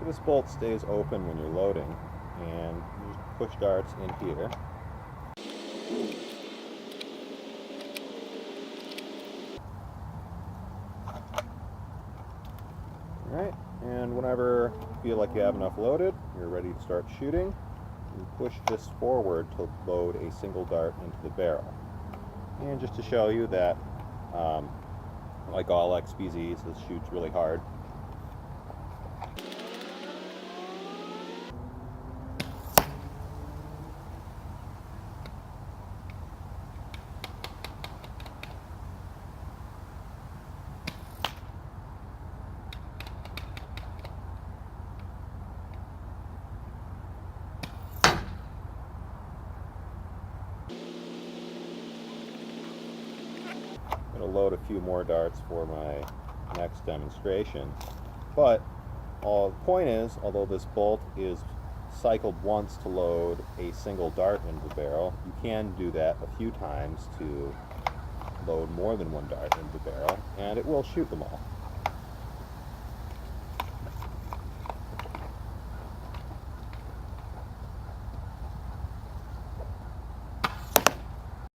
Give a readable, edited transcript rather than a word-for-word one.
This bolt stays open when you're loading, and you just push darts in here. Alright, and whenever you feel like you have enough loaded, you're ready to start shooting, you push this forward to load a single dart into the barrel. And just to show you that, like all XBZs, this shoots really hard. I'm going to load a few more darts for my next demonstration, but the point is, although this bolt is cycled once to load a single dart into the barrel, you can do that a few times to load more than one dart into the barrel, and it will shoot them all.